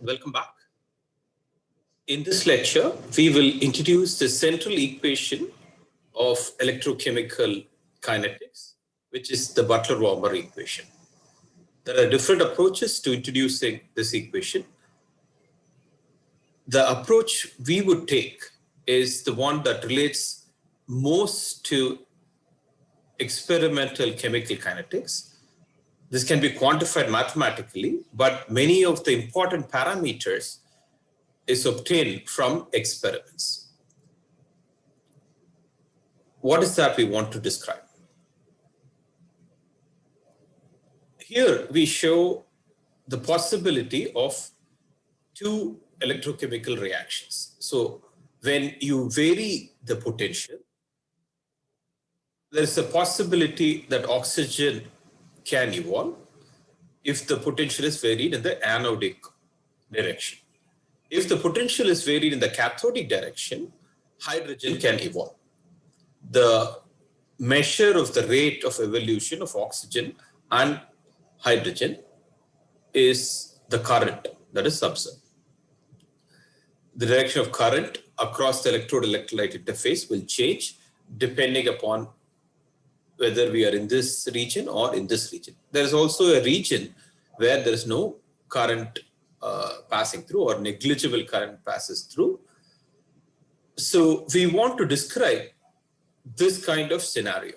Welcome back. In this lecture, we will introduce the central equation of electrochemical kinetics, which is the Butler-Volmer equation. There are different approaches to introducing this equation. The approach we would take is the one that relates most to experimental chemical kinetics. This can be quantified mathematically, but many of the important parameters is obtained from experiments. What is that we want to describe? Here we show the possibility of two electrochemical reactions. So when you vary the potential, there is a possibility that oxygen can evolve if the potential is varied in the anodic direction. If the potential is varied in the cathodic direction, hydrogen can evolve. The measure of the rate of evolution of oxygen and hydrogen is the current that is observed. The direction of current across the electrode-electrolyte interface will change depending upon whether we are in this region or in this region. There is also a region where there is no current passing through or negligible current passes through. So we want to describe this kind of scenario.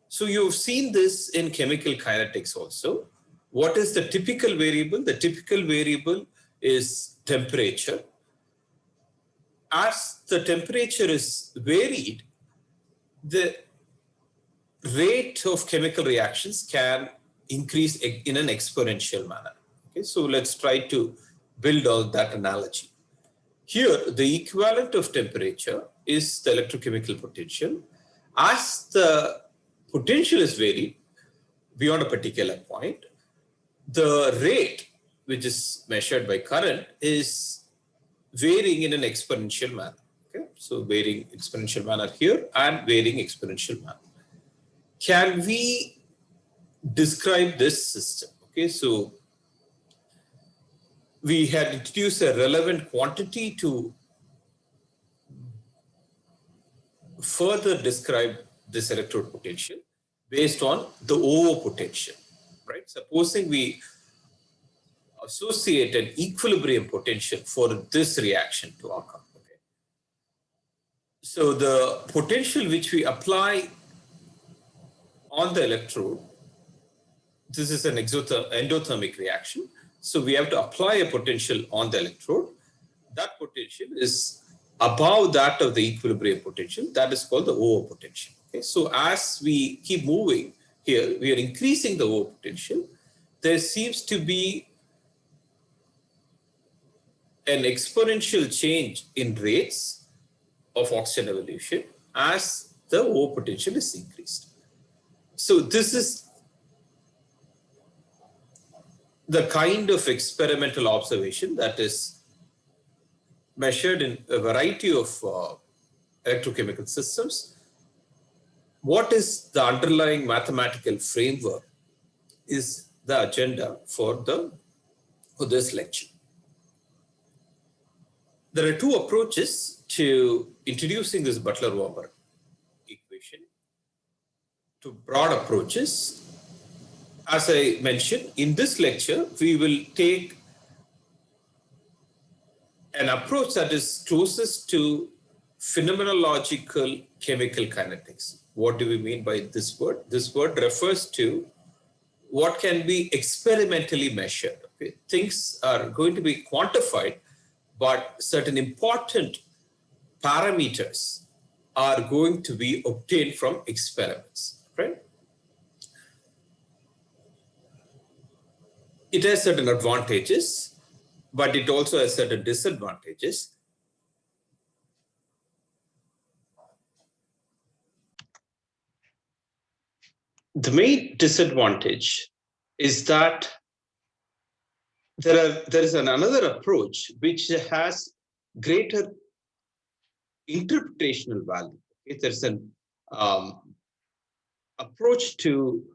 So you've seen this in chemical kinetics also. What is the typical variable? The typical variable is temperature. As the temperature is varied, the rate of chemical reactions can increase in an exponential manner. Okay, so let's try to build out that analogy. Here, the equivalent of temperature is the electrochemical potential. As the potential is varied beyond a particular point, the rate, which is measured by current, is varying in an exponential manner. Okay, so varying exponential manner here and varying exponential manner. Can we describe this system? Okay, so we had introduced a relevant quantity to further describe this electrode potential based on the OO potential, right? Supposing we associate an equilibrium potential for this reaction to occur. Okay? So the potential which we apply on the electrode, this is an endothermic reaction. So we have to apply a potential on the electrode. That potential is above that of the equilibrium potential. That is called the OO potential. Okay? So as we keep moving here, we are increasing the OO potential. There seems to be an exponential change in rates of oxygen evolution as the OO potential is increased. So this is the kind of experimental observation that is measured in a variety of electrochemical systems. What is the underlying mathematical framework is the agenda for this lecture. There are two approaches to introducing this Butler-Volmer equation, two broad approaches. As I mentioned, in this lecture, we will take an approach that is closest to phenomenological chemical kinetics. What do we mean by this word? This word refers to what can be experimentally measured. Okay? Things are going to be quantified, but certain important parameters are going to be obtained from experiments, right? It has certain advantages, but it also has certain disadvantages. The main disadvantage is that there is another approach which has greater interpretational value. Okay? There's an approach to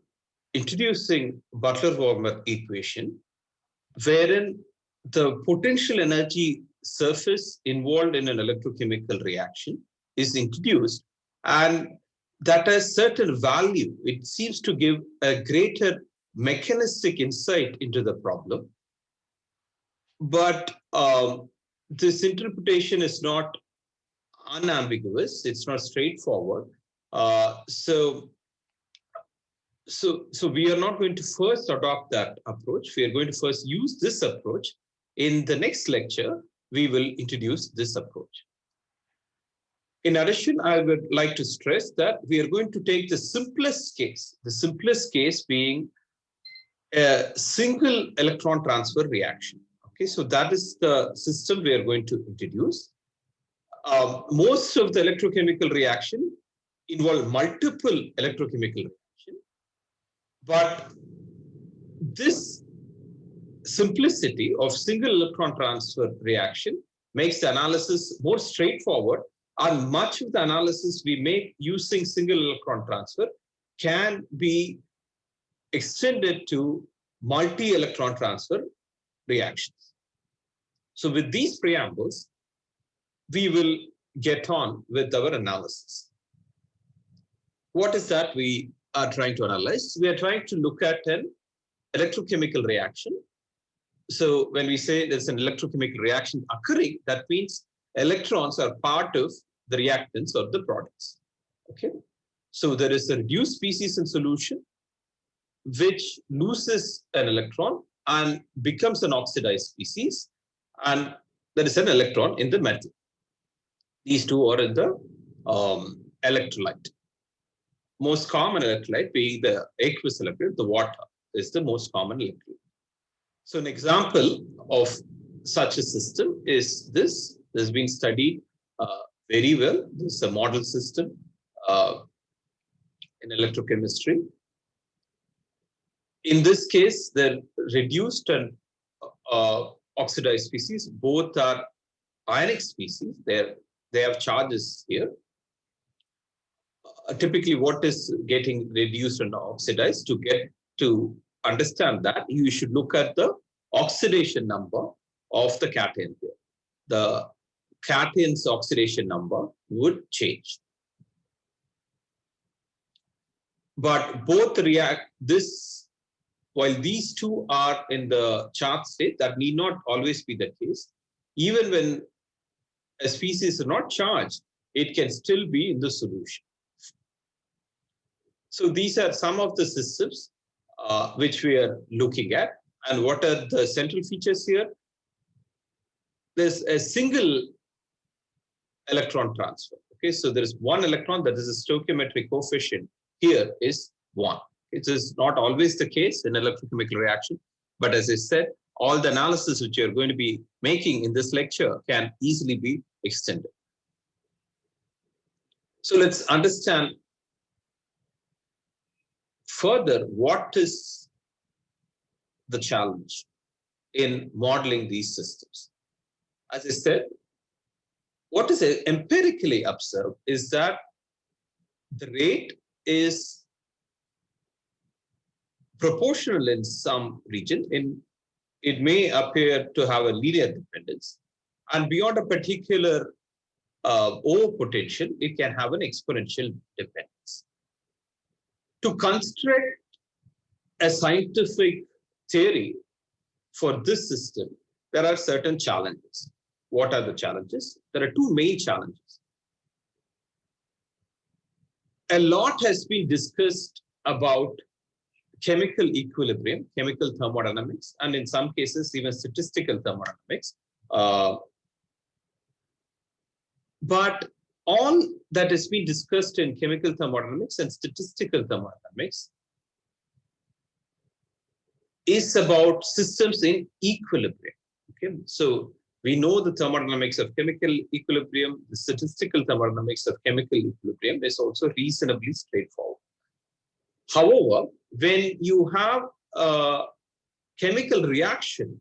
introducing Butler-Volmer equation, wherein the potential energy surface involved in an electrochemical reaction is introduced, and that has certain value. It seems to give a greater mechanistic insight into the problem. But this interpretation is not unambiguous. It's not straightforward. So we are not going to first adopt that approach. We are going to first use this approach. In the next lecture, we will introduce this approach. In addition, I would like to stress that we are going to take the simplest case being a single electron transfer reaction. Okay, so that is the system we are going to introduce. Most of the electrochemical reaction involve multiple electrochemical reaction, but this simplicity of single electron transfer reaction makes the analysis more straightforward, and much of the analysis we make using single electron transfer can be extended to multi-electron transfer reactions. So with these preambles, we will get on with our analysis. What is that we are trying to analyze? We are trying to look at an electrochemical reaction. So when we say there's an electrochemical reaction occurring, that means electrons are part of the reactants or the products. Okay, so there is a reduced species in solution which loses an electron and becomes an oxidized species, and there is an electron in the metal. These two are in the electrolyte. Most common electrolyte being the aqueous electrolyte, the water is the most common electrolyte. So an example of such a system is this. This has been studied very well. This is a model system in electrochemistry. In this case, the reduced and oxidized species, both are ionic species. They have charges here. Typically, what is getting reduced and oxidized? To understand that, you should look at the oxidation number of the cation here. The cation's oxidation number would change. But both react this, while these two are in the charged state, that need not always be the case. Even when a species is not charged, it can still be in the solution. So these are some of the systems which we are looking at. And what are the central features here? There's a single electron transfer. Okay, so there is one electron, that is a stoichiometric coefficient here is 1. It is not always the case in electrochemical reaction, but as I said, all the analysis which you're going to be making in this lecture can easily be extended. So let's understand further what is the challenge in modeling these systems. As I said, what is empirically observed is that the rate is proportional in some region. It may appear to have a linear dependence, and beyond a particular O potential, it can have an exponential dependence. To construct a scientific theory for this system, there are certain challenges. What are the challenges? There are two main challenges. A lot has been discussed about chemical equilibrium, chemical thermodynamics, and in some cases, even statistical thermodynamics. But all that has been discussed in chemical thermodynamics and statistical thermodynamics is about systems in equilibrium. Okay, so we know the thermodynamics of chemical equilibrium, the statistical thermodynamics of chemical equilibrium is also reasonably straightforward. However, when you have a chemical reaction,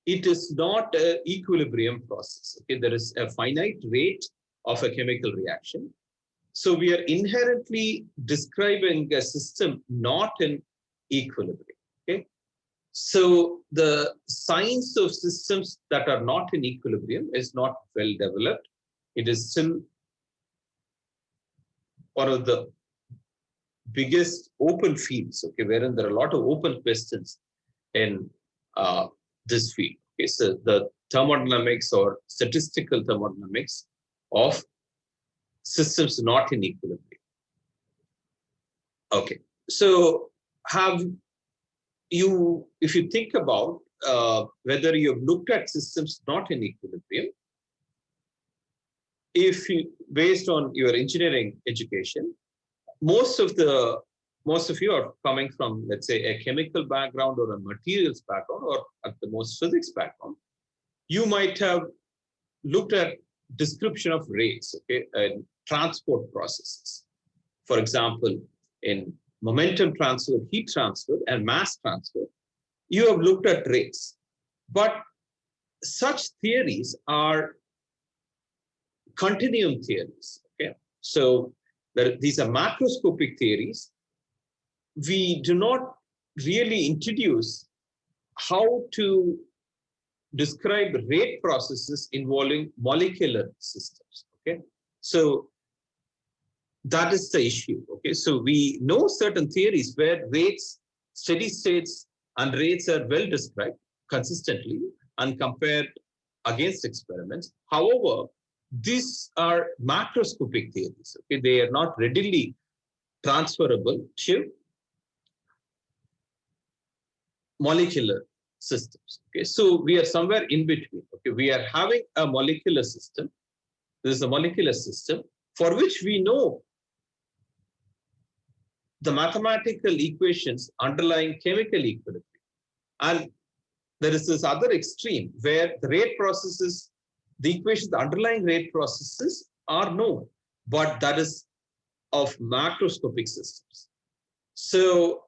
it is not an equilibrium process. Okay, there is a finite rate of a chemical reaction. So we are inherently describing a system not in equilibrium. Okay, So the science of systems that are not in equilibrium is not well developed. It is still one of the biggest open fields, okay, wherein there are a lot of open questions in this field. Okay, so the thermodynamics or statistical thermodynamics of systems not in equilibrium. Okay, so have you, if you think about whether you've looked at systems not in equilibrium, if you, based on your engineering education, most of you are coming from, let's say, a chemical background or a materials background, or at the most physics background. You might have looked at description of rates, okay, and transport processes. For example, in momentum transfer, heat transfer, and mass transfer, you have looked at rates. But such theories are continuum theories, okay? So these are macroscopic theories. We do not really introduce how to describe rate processes involving molecular systems, okay? So that is the issue, okay? So we know certain theories where rates, steady states, and rates are well described consistently and compared against experiments. However, these are macroscopic theories, okay? They are not readily transferable to molecular systems, okay? So we are somewhere in between, okay? We are having a molecular system. This is a molecular system for which we know the mathematical equations underlying chemical equilibrium. And there is this other extreme where the rate processes, the equations, the underlying rate processes are known, but that is of macroscopic systems. So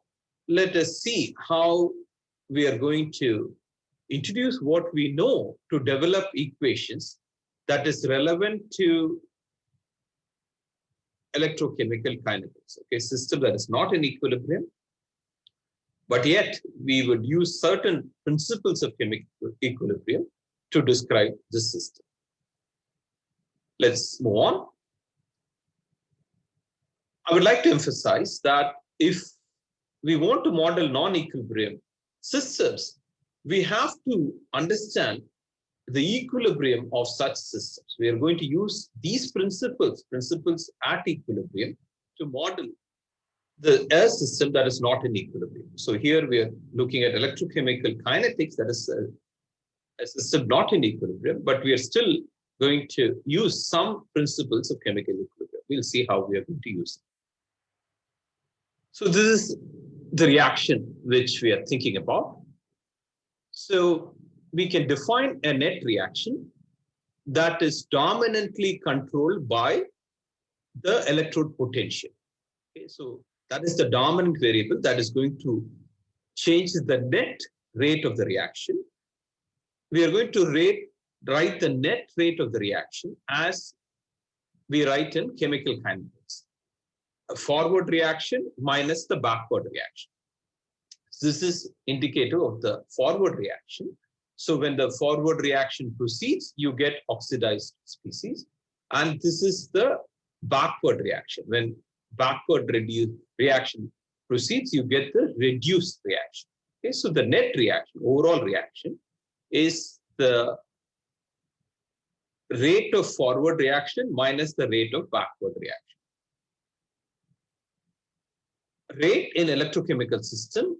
let us see how we are going to introduce what we know to develop equations that is relevant to electrochemical kinetics, okay, system that is not in equilibrium, but yet we would use certain principles of chemical equilibrium to describe this system. Let's move on. I would like to emphasize that if we want to model non-equilibrium systems, we have to understand the equilibrium of such systems. We are going to use these principles at equilibrium to model the air system that is not in equilibrium. So here we are looking at electrochemical kinetics, that is a system not in equilibrium, but we are still going to use some principles of chemical equilibrium. We'll see how we are going to use it. So this is the reaction which we are thinking about. So we can define a net reaction that is dominantly controlled by the electrode potential. Okay, so that is the dominant variable that is going to change the net rate of the reaction. We are going to write the net rate of the reaction as we write in chemical kinetics. A forward reaction minus the backward reaction. This is indicative of the forward reaction. So when the forward reaction proceeds, you get oxidized species. And this is the backward reaction. When backward reaction proceeds, you get the reduced reaction. Okay, so the net reaction, overall reaction, is the rate of forward reaction minus the rate of backward reaction. Rate in electrochemical system,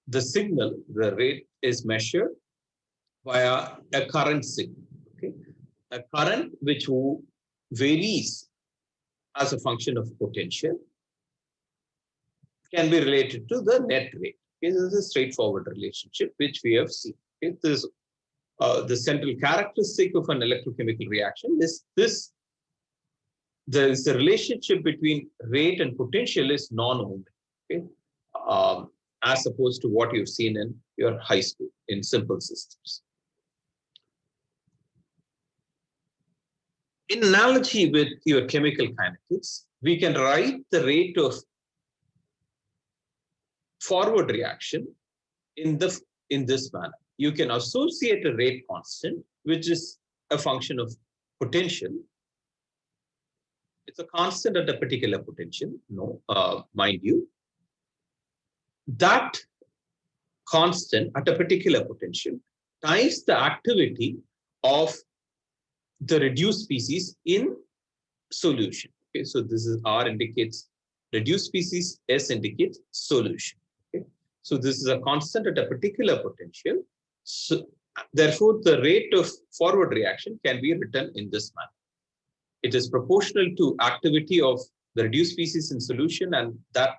the signal, the rate is measured via a current signal. Okay, a current which varies as a function of potential can be related to the net rate. Okay, this is a straightforward relationship which we have seen. Okay, this the central characteristic of an electrochemical reaction is this. There is a relationship between rate and potential is non-owned, okay? As opposed to what you've seen in your high school in simple systems. In analogy with your chemical kinetics, we can write the rate of forward reaction in this manner. You can associate a rate constant, which is a function of potential. It's a constant at a particular potential, mind you. That constant at a particular potential times the activity of the reduced species in solution. Okay, so this is R indicates reduced species, S indicates solution. Okay, so this is a constant at a particular potential. So therefore, the rate of forward reaction can be written in this manner. It is proportional to activity of the reduced species in solution, and that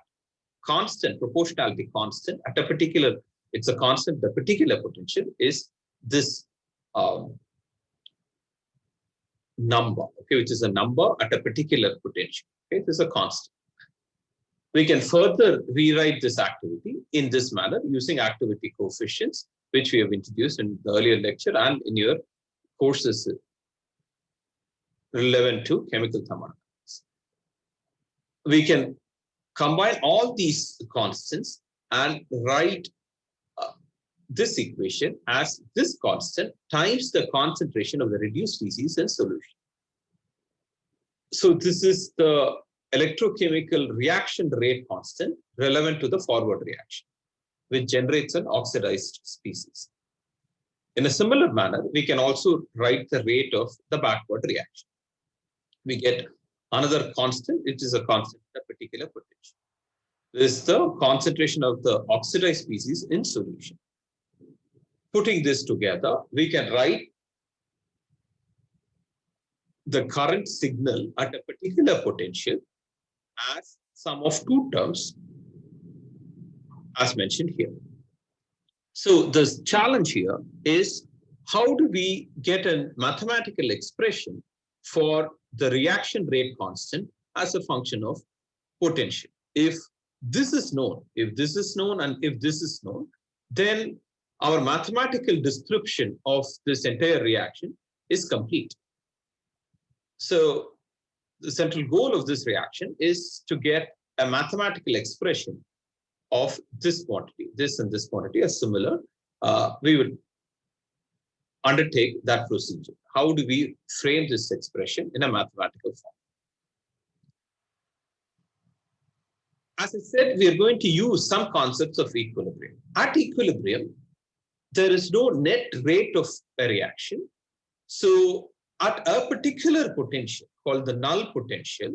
constant, proportionality constant at a particular, it's a constant, the particular potential is this number, okay, which is a number at a particular potential. Okay, this is a constant. We can further rewrite this activity in this manner using activity coefficients, which we have introduced in the earlier lecture and in your courses relevant to chemical thermodynamics. We can combine all these constants and write this equation as this constant times the concentration of the reduced species in solution. So this is the electrochemical reaction rate constant relevant to the forward reaction, which generates an oxidized species. In a similar manner, we can also write the rate of the backward reaction. We get another constant, which is a constant at a particular potential. This is the concentration of the oxidized species in solution. Putting this together, we can write the current signal at a particular potential as sum of two terms, as mentioned here. So the challenge here is, how do we get a mathematical expression for the reaction rate constant as a function of potential? If this is known, and if this is known, then our mathematical description of this entire reaction is complete. So the central goal of this reaction is to get a mathematical expression of this quantity, this and this quantity are similar. We would undertake that procedure. How do we frame this expression in a mathematical form? As I said, we are going to use some concepts of equilibrium. At equilibrium, there is no net rate of a reaction. So at a particular potential called the null potential,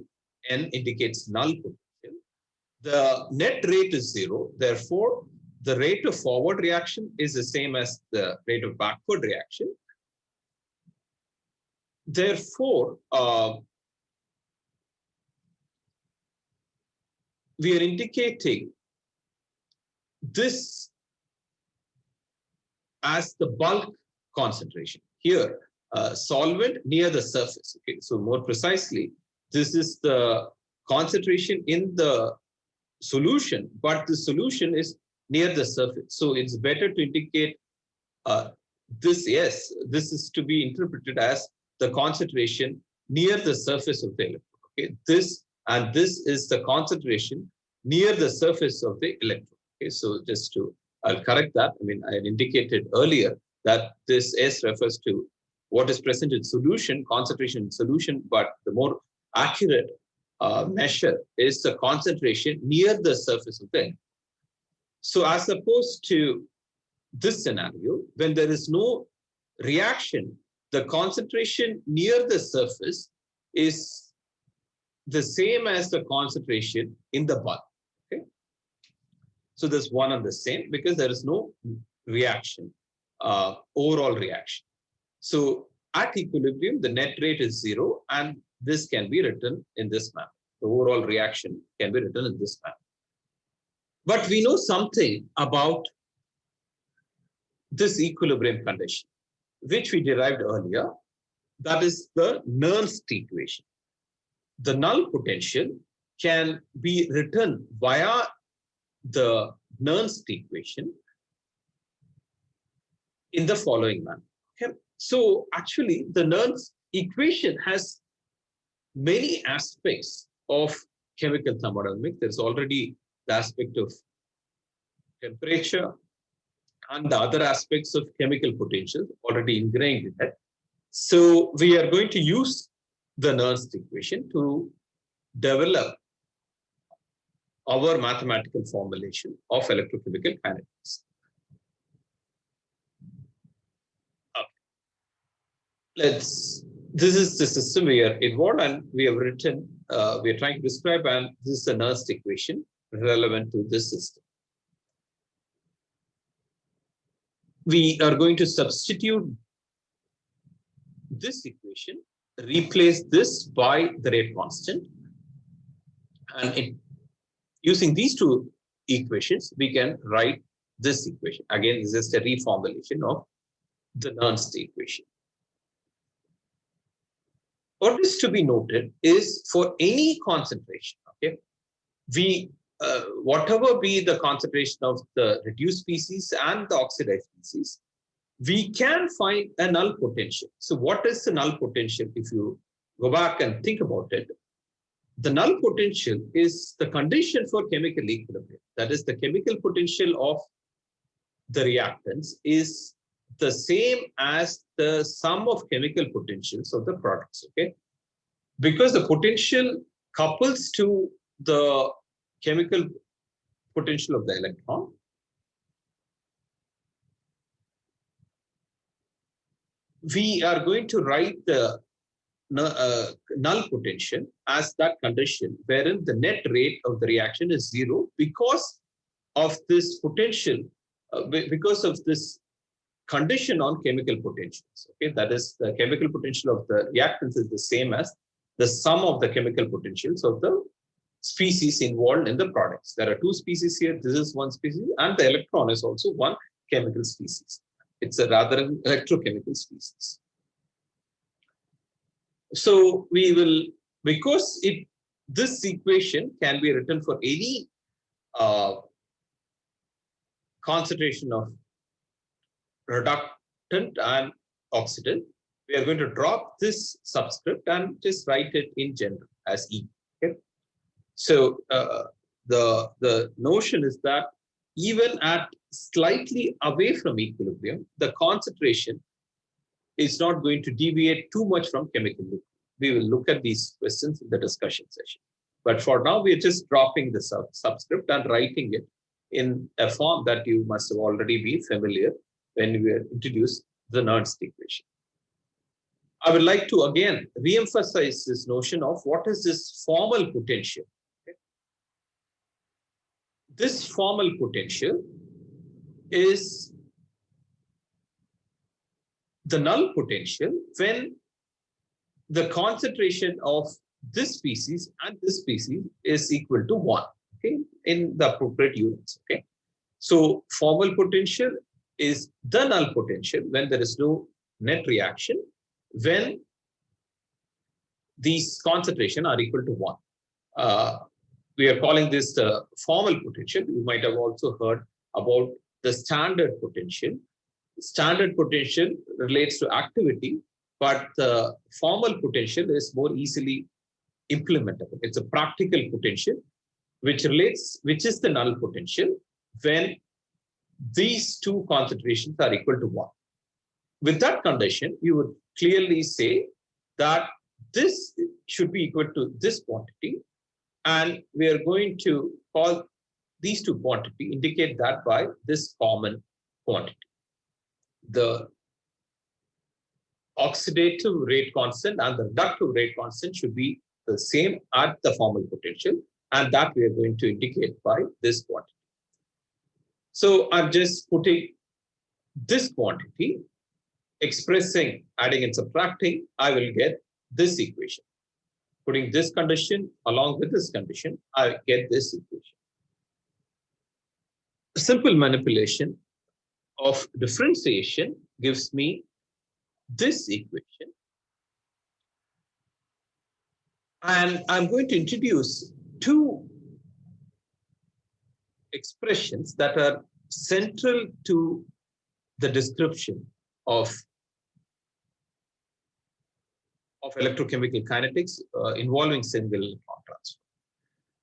N indicates null potential, the net rate is zero. Therefore, the rate of forward reaction is the same as the rate of backward reaction. Therefore, we are indicating this as the bulk concentration. Here, solvent near the surface. Okay, so more precisely, this is the concentration in the solution, but the solution is near the surface. So it's better to indicate this is to be interpreted as the concentration near the surface of the electrode. Okay, this is the concentration near the surface of the electrode. Okay, so just to, I'll correct that. I mean, I had indicated earlier that this S refers to what is present in solution, concentration in solution, but the more accurate measure is the concentration near the surface of the electrode. So as opposed to this scenario, when there is no reaction, the concentration near the surface is the same as the concentration in the bulk. Okay, so there's one and the same because there is no reaction, overall reaction. So at equilibrium, the net rate is zero, and this can be written in this manner. The overall reaction can be written in this manner. But we know something about this equilibrium condition, which we derived earlier. That is the Nernst equation. The null potential can be written via the Nernst equation in the following manner. Okay? So actually, the Nernst equation has many aspects of chemical thermodynamics. There's already the aspect of temperature, and the other aspects of chemical potential already ingrained in it. So we are going to use the Nernst equation to develop our mathematical formulation of electrochemical kinetics. This is the system we are involved, and we have written, we are trying to describe, and this is the Nernst equation relevant to this system. We are going to substitute this equation, replace this by the rate constant, and using these two equations, we can write this equation. Again, this is a reformulation of the Nernst equation. What is to be noted is for any concentration, okay, we whatever be the concentration of the reduced species and the oxidized species, we can find a null potential. So what is the null potential? If you go back and think about it, the null potential is the condition for chemical equilibrium. That is, the chemical potential of the reactants is the same as the sum of chemical potentials of the products, okay? Because the potential couples to the chemical potential of the electron, we are going to write the null potential as that condition wherein the net rate of the reaction is zero because of this potential, because of this condition on chemical potentials. Okay, that is, the chemical potential of the reactants is the same as the sum of the chemical potentials of the species involved in the products. There are two species here. This is one species, and the electron is also one chemical species. It's a rather an electrochemical species. So we will, because this equation can be written for any concentration of reductant and oxidant, we are going to drop this subscript and just write it in general as E. Okay? So the notion is that even at slightly away from equilibrium, the concentration is not going to deviate too much from chemical equilibrium. We will look at these questions in the discussion session. But for now, we are just dropping the subscript and writing it in a form that you must have already be familiar when we introduced the Nernst equation. I would like to again re-emphasize this notion of what is this formal potential. Okay? This formal potential is the null potential when the concentration of this species and this species is equal to 1, okay, in the appropriate units. Okay, so formal potential is the null potential when there is no net reaction, when these concentration are equal to 1. We are calling this the formal potential. You might have also heard about the standard potential. Standard potential relates to activity, but the formal potential is more easily implementable. It's a practical potential, which is the null potential when these two concentrations are equal to 1. With that condition, you would clearly say that this should be equal to this quantity, and we are going to call these two quantity, indicate that by this common quantity. The oxidative rate constant and the reductive rate constant should be the same at the formal potential, and that we are going to indicate by this quantity. So I'm just putting this quantity, expressing, adding and subtracting, I will get this equation. Putting this condition along with this condition, I get this equation. Simple manipulation of differentiation gives me this equation. And I'm going to introduce two expressions that are central to the description of electrochemical kinetics involving single electron transfer.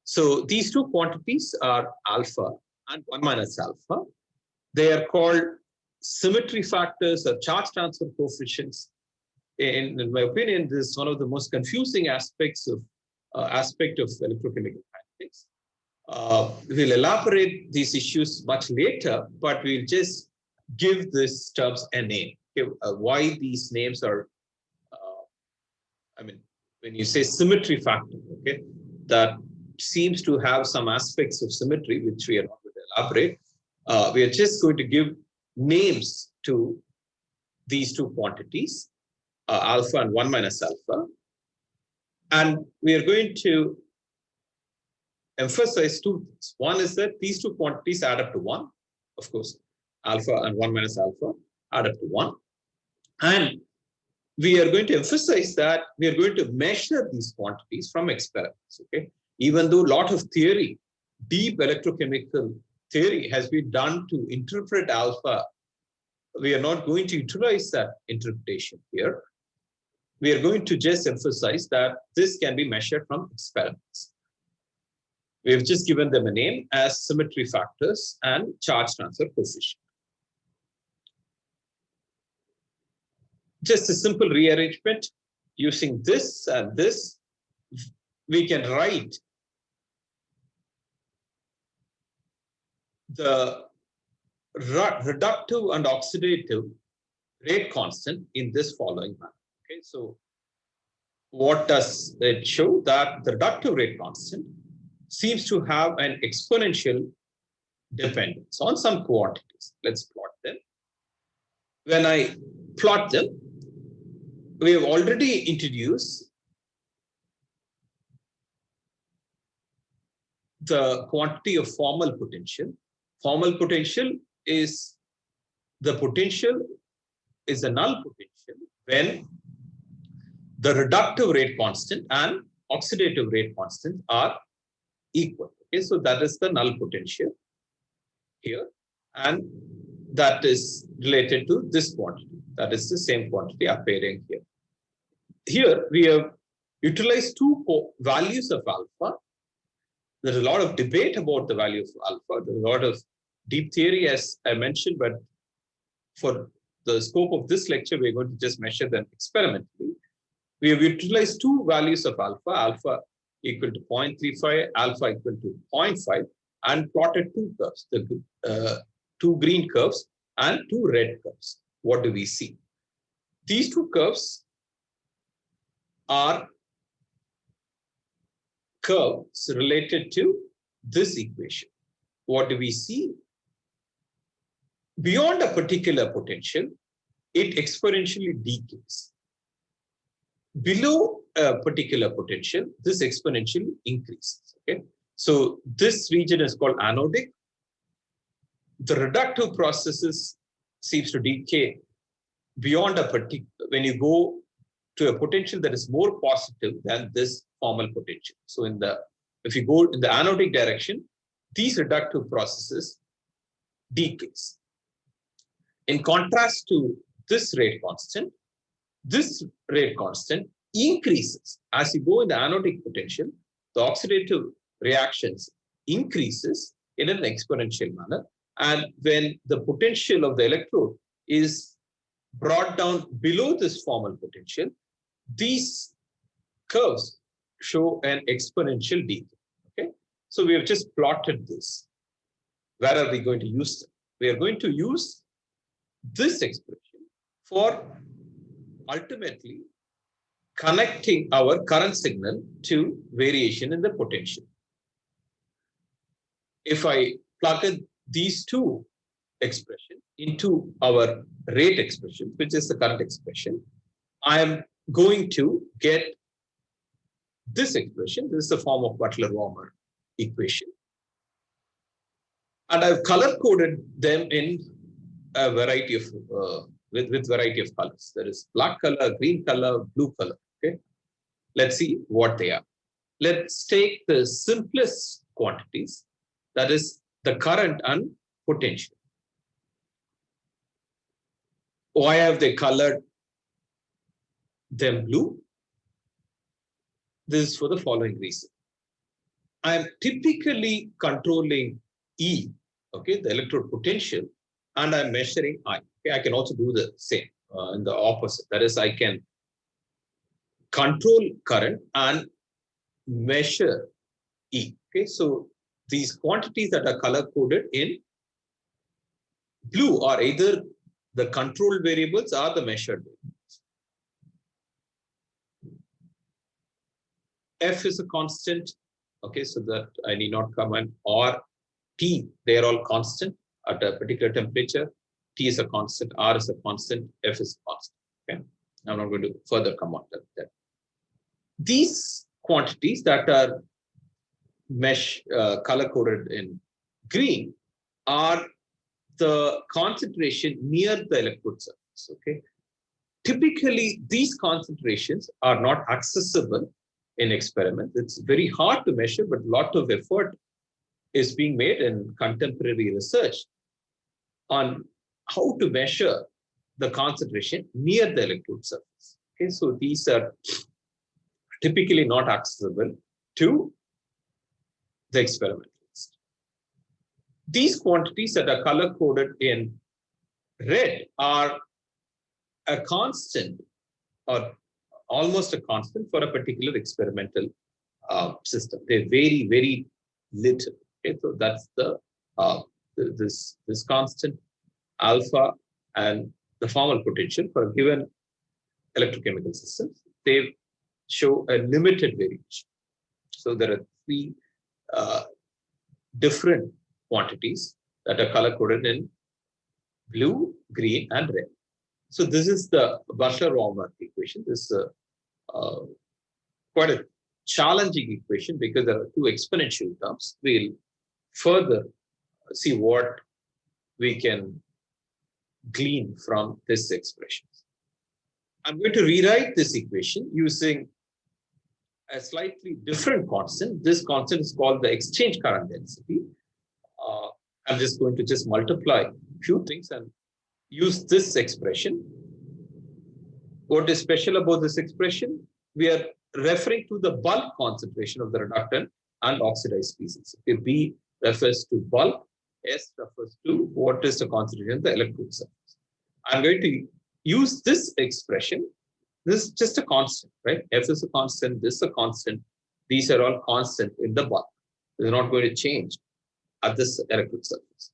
So these two quantities are alpha and 1 minus alpha. They are called symmetry factors or charge transfer coefficients. In my opinion, this is one of the most confusing aspect of electrochemical kinetics. We'll elaborate these issues much later, but we'll just give these terms a name. Okay? Why these names are, when you say symmetry factor, okay, that seems to have some aspects of symmetry, which we are not going to elaborate. We are just going to give names to these two quantities, alpha and 1 minus alpha. And we are going to emphasize two things. One is that these two quantities add up to 1. Of course, alpha and 1 minus alpha add up to 1. And we are going to emphasize that we are going to measure these quantities from experiments. Okay, even though a lot of theory, deep electrochemical theory has been done to interpret alpha, we are not going to utilize that interpretation here. We are going to just emphasize that this can be measured from experiments. We've just given them a name as symmetry factors and charge transfer coefficient. Just a simple rearrangement using this and this, we can write the reductive and oxidative rate constant in this following manner. Okay, so what does it show? That the reductive rate constant seems to have an exponential dependence on some quantities. Let's plot them. When I plot them, we have already introduced the quantity of formal potential. Formal potential is the potential is a null potential when the reductive rate constant and oxidative rate constant are equal. Okay, so that is the null potential here, and that is related to this quantity. That is the same quantity appearing here. Here we have utilized two values of alpha. There's a lot of debate about the value of alpha. There's a lot of deep theory, as I mentioned, but for the scope of this lecture, we're going to just measure them experimentally. We have utilized two values of alpha, alpha equal to 0.35, alpha equal to 0.5, and plotted two curves, the two green curves and two red curves. What do we see? These two curves are curves related to this equation. What do we see? Beyond a particular potential, it exponentially decays. Below a particular potential, this exponentially increases. Okay, so this region is called anodic. The reductive processes seems to decay beyond a particular, when you go to a potential that is more positive than this formal potential. So if you go in the anodic direction, these reductive processes decays. In contrast to this rate constant increases. As you go in the anodic potential, the oxidative reactions increases in an exponential manner. And when the potential of the electrode is brought down below this formal potential, these curves show an exponential decay. Okay, so we have just plotted this. Where are we going to use them? We are going to use this expression for ultimately connecting our current signal to variation in the potential. If I plug in these two expressions into our rate expression, which is the current expression, I am going to get this expression. This is the form of Butler-Volmer equation. And I've color-coded them in a variety of, with variety of colors. There is black color, green color, blue color. Okay, let's see what they are. Let's take the simplest quantities, that is the current and potential. Why have they colored them blue? This is for the following reason. I am typically controlling E, okay, the electrode potential, and I'm measuring I. Okay, I can also do the same in the opposite. That is, I can control current and measure E. Okay, so these quantities that are color coded in blue are either the control variables or the measured variables. F is a constant. Okay, so that I need not comment. Or T, they are all constant at a particular temperature. T is a constant, R is a constant, F is a constant. Okay, I'm not going to further come on that. These quantities that are color coded in green are the concentration near the electrode surface. Okay, typically these concentrations are not accessible in experiments. It's very hard to measure, but a lot of effort is being made in contemporary research on how to measure the concentration near the electrode surface. Okay, so these are typically not accessible to the experimentalist. These quantities that are color coded in red are a constant or almost a constant for a particular experimental system. They vary very little. Okay, so that's the this constant alpha and the formal potential for a given electrochemical system. They show a limited variation. So there are three different quantities that are color coded in blue, green, and red. So this is the Butler-Volmer equation. This is quite a challenging equation because there are two exponential terms. We'll further see what we can glean from this expression. I'm going to rewrite this equation using a slightly different constant. This constant is called the exchange current density. I'm just going to just multiply a few things and use this expression. What is special about this expression? We are referring to the bulk concentration of the reductant and oxidized species. If B refers to bulk, S refers to what is the concentration of the electrode surface. I'm going to use this expression. This is just a constant, right? F is a constant, this is a constant. These are all constant in the bulk. They're not going to change at this electrode surface.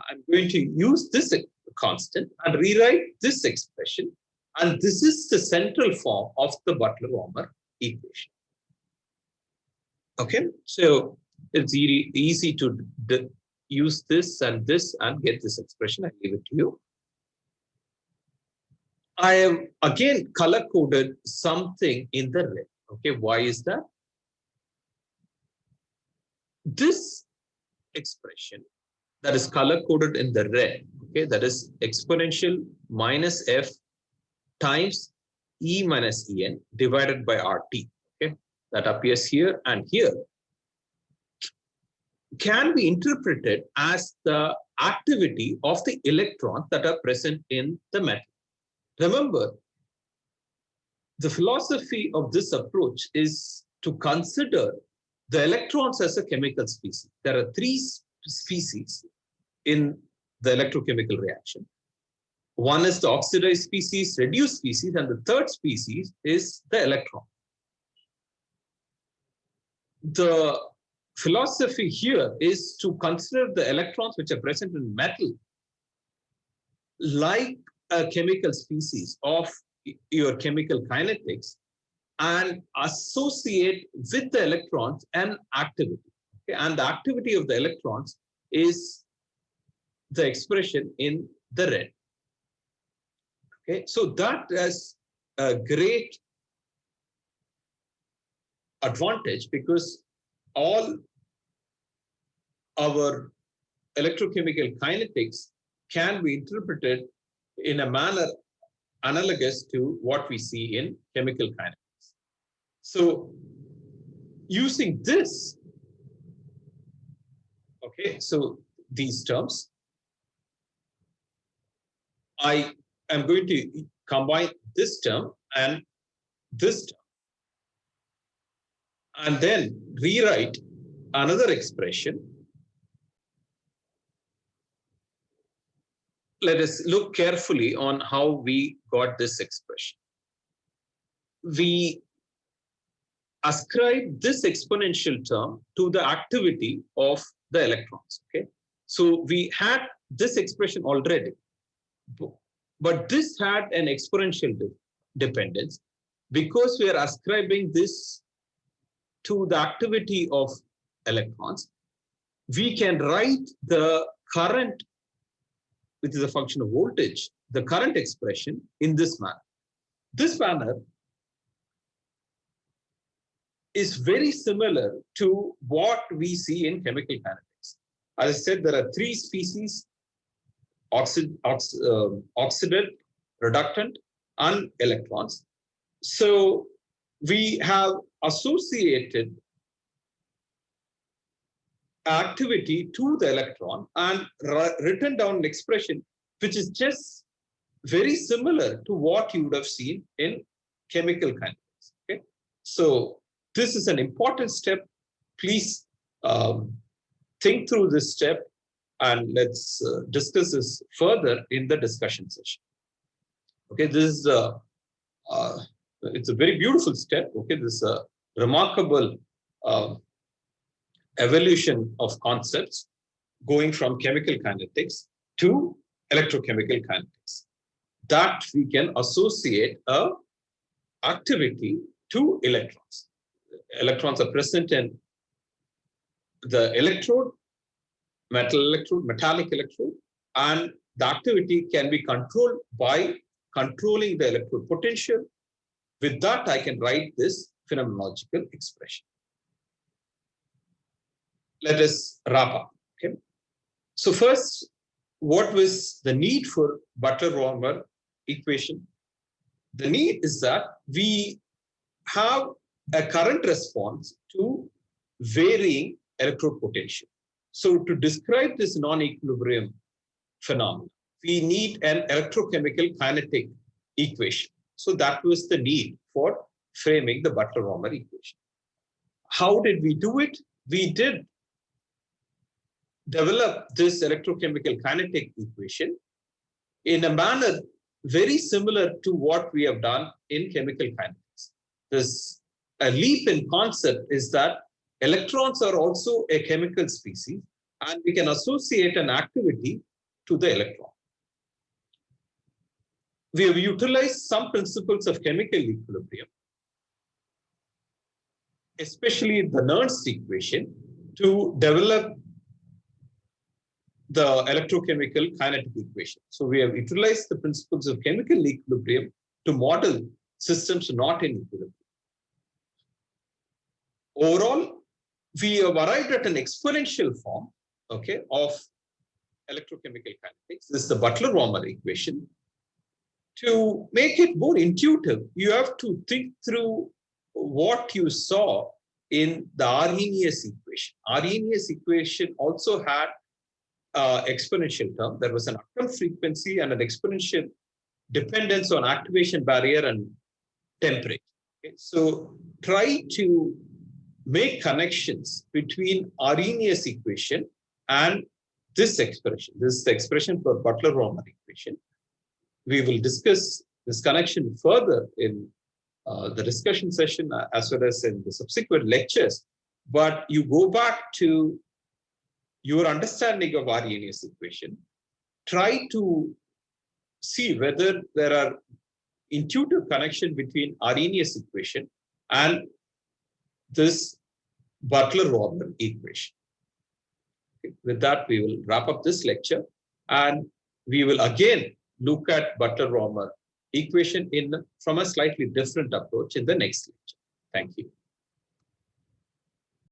I'm going to use this constant and rewrite this expression. And this is the central form of the Butler-Volmer equation. Okay, so it's easy to use this and get this expression. I leave it to you. I have again color coded something in the red. Okay, why is that? This expression that is color coded in the red, okay, that is exponential minus f times E minus En divided by RT. Okay, that appears here and here, can be interpreted as the activity of the electrons that are present in the metal. Remember, the philosophy of this approach is to consider the electrons as a chemical species. There are three species in the electrochemical reaction. One is the oxidized species, reduced species, and the third species is the electron. The philosophy here is to consider the electrons which are present in metal like a chemical species of your chemical kinetics and associate with the electrons an activity. Okay? And the activity of the electrons is the expression in the red. Okay, so that is a great advantage because all our electrochemical kinetics can be interpreted in a manner analogous to what we see in chemical kinetics. So using this, okay, so these terms, I am going to combine this term and this term, and then rewrite another expression let us look carefully on how we got this expression. We ascribe this exponential term to the activity of the electrons. Okay, so we had this expression already, but this had an exponential dependence because we are ascribing this to the activity of electrons. We can write the current, which is a function of voltage, the current expression in this manner. This manner is very similar to what we see in chemical kinetics. As I said, there are three species: oxidant, reductant, and electrons. So we have associated activity to the electron and written down an expression which is just very similar to what you would have seen in chemical kinetics. Okay, so this is an important step. Please think through this step, and let's discuss this further in the discussion session. Okay, this is it's a very beautiful step. Okay, this is a remarkable evolution of concepts going from chemical kinetics to electrochemical kinetics, that we can associate a activity to electrons. Electrons are present in the electrode, metallic electrode, and the activity can be controlled by controlling the electrode potential. With that, I can write this phenomenological expression. Let us wrap up. Okay. So first, what was the need for Butler-Volmer equation? The need is that we have a current response to varying electrode potential. So to describe this non-equilibrium phenomenon, we need an electrochemical kinetic equation. So that was the need for framing the Butler-Volmer equation. How did we do it? We did develop this electrochemical kinetic equation in a manner very similar to what we have done in chemical kinetics. This a leap in concept is that electrons are also a chemical species, and we can associate an activity to the electron. We have utilized some principles of chemical equilibrium, especially the Nernst equation, to develop the electrochemical kinetic equation. So we have utilized the principles of chemical equilibrium to model systems not in equilibrium. Overall, we have arrived at an exponential form, okay, of electrochemical kinetics. This is the Butler-Volmer equation. To make it more intuitive, you have to think through what you saw in the Arrhenius equation. Arrhenius equation also had exponential term. There was an atom frequency and an exponential dependence on activation barrier and temperature. Okay? So try to make connections between Arrhenius equation and this expression. This is the expression for Butler-Volmer equation. We will discuss this connection further in the discussion session as well as in the subsequent lectures. But you go back to your understanding of Arrhenius equation, try to see whether there are intuitive connection between Arrhenius equation and this Butler-Volmer equation. Okay. With that, we will wrap up this lecture, and we will again look at Butler-Volmer equation from a slightly different approach in the next lecture. Thank you.